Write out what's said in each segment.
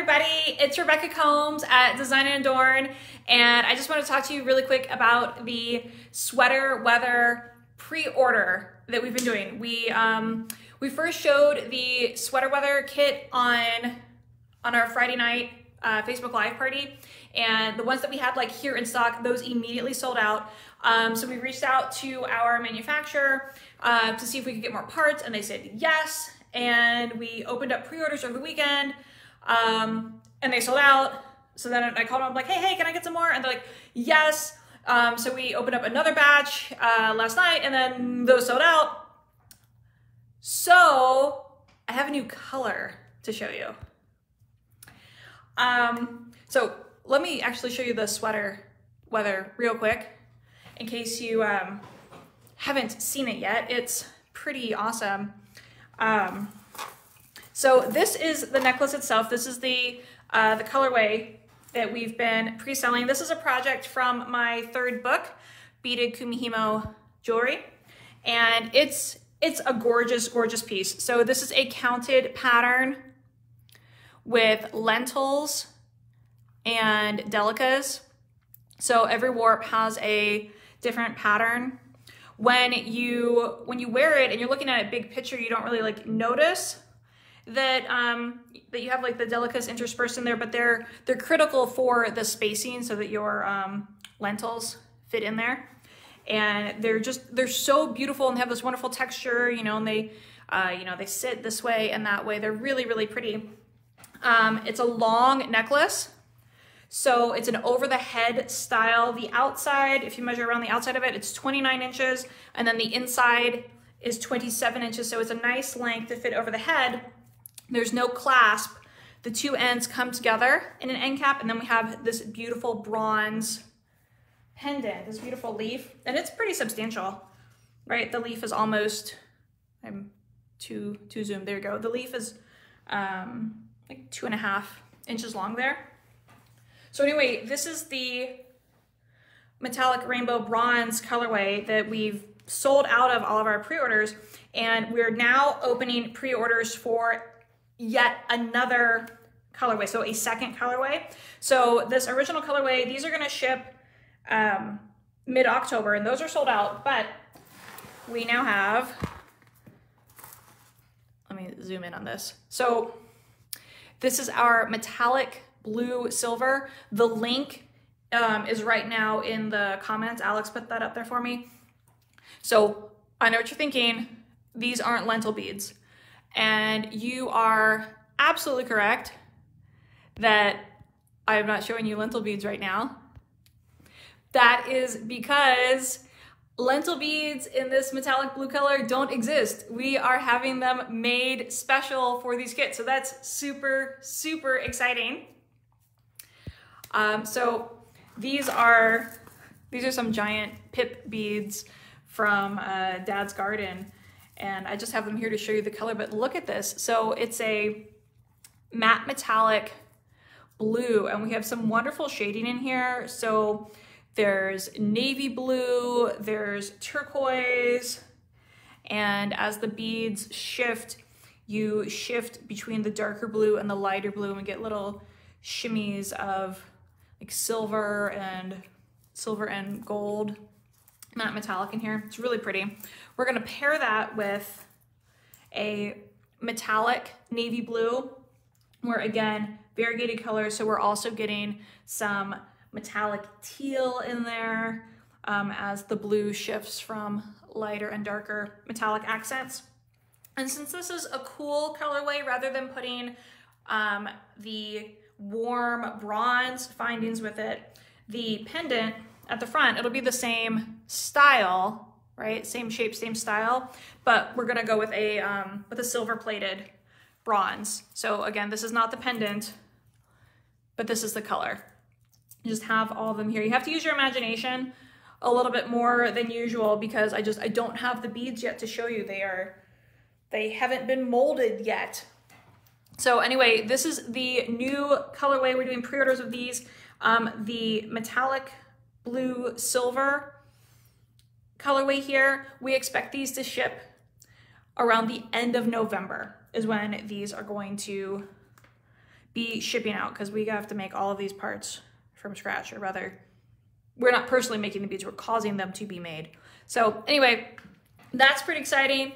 everybody, it's Rebecca Combs at Design and Adorn, and I just want to talk to you really quick about the sweater weather pre-order that we've been doing. We first showed the sweater weather kit on our Friday night Facebook Live party, and the ones that we had like here in stock, those immediately sold out. So we reached out to our manufacturer to see if we could get more parts, and they said yes. And we opened up pre-orders over the weekend, and they sold out. So then I called them, I'm like, hey, can I get some more? And they're like, yes. So we opened up another batch last night, and then those sold out. So I have a new color to show you. So let me actually show you the sweater weather real quick in case you haven't seen it yet. It's pretty awesome. So this is the necklace itself. This is the colorway that we've been pre-selling. This is a project from my third book, Beaded Kumihimo Jewelry. And it's a gorgeous, gorgeous piece. So this is a counted pattern with lentils and delicas. So every warp has a different pattern. When you wear it and you're looking at it big picture, you don't really like notice that that you have like the delicas interspersed in there, but they're critical for the spacing so that your lentils fit in there. And they're so beautiful and they have this wonderful texture, you know, and they they sit this way and that way. They're really, really pretty. It's a long necklace. So it's an over the head style. The outside, if you measure around the outside of it, it's 29 inches. And then the inside is 27 inches. So it's a nice length to fit over the head. There's no clasp. The two ends come together in an end cap. And then we have this beautiful bronze pendant, this beautiful leaf. And it's pretty substantial, right? The leaf is almost, I'm too zoomed, there you go. The leaf is like 2.5 inches long there. So anyway, this is the metallic rainbow bronze colorway that we've sold out of all of our pre-orders, and we're now opening pre-orders for yet another colorway, so a second colorway. So this original colorway, these are gonna ship mid-October, and those are sold out, but we now have, let me zoom in on this. So this is our metallic blue silver. The link is right now in the comments. Alex put that up there for me. So I know what you're thinking. These aren't lentil beads. And you are absolutely correct that I am not showing you lentil beads right now. That is because lentil beads in this metallic blue color don't exist. We are having them made special for these kits. So that's super, super exciting. So these are some giant pip beads from Dad's garden, and I just have them here to show you the color, but look at this. So it's a matte metallic blue, and we have some wonderful shading in here. So there's navy blue, there's turquoise, and as the beads shift, you shift between the darker blue and the lighter blue, and we get little shimmies of like silver and gold matte metallic in here. It's really pretty. We're gonna pair that with a metallic navy blue, where again, variegated colors. So we're also getting some metallic teal in there as the blue shifts from lighter and darker metallic accents. And since this is a cool colorway, rather than putting the warm bronze findings with it, the pendant at the front, it'll be the same style, right? Same shape, same style, but we're gonna go with a silver plated bronze. So again, this is not the pendant, but this is the color. You just have all of them here. You have to use your imagination a little bit more than usual because I don't have the beads yet to show you. They haven't been molded yet. So anyway, this is the new colorway. We're doing pre-orders of these. The metallic blue silver colorway here, we expect these to ship around the end of November is when these are going to be shipping out because we have to make all of these parts from scratch, or rather, we're not personally making the beads, we're causing them to be made. So anyway, that's pretty exciting.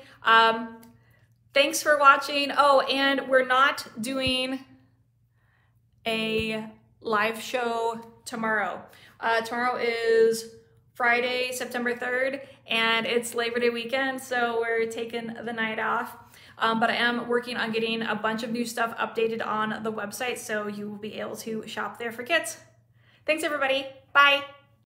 Thanks for watching. Oh, and we're not doing a live show tomorrow. Tomorrow is Friday, September 3rd, and it's Labor Day weekend, so we're taking the night off. But I am working on getting a bunch of new stuff updated on the website, so you will be able to shop there for kits. Thanks, everybody. Bye.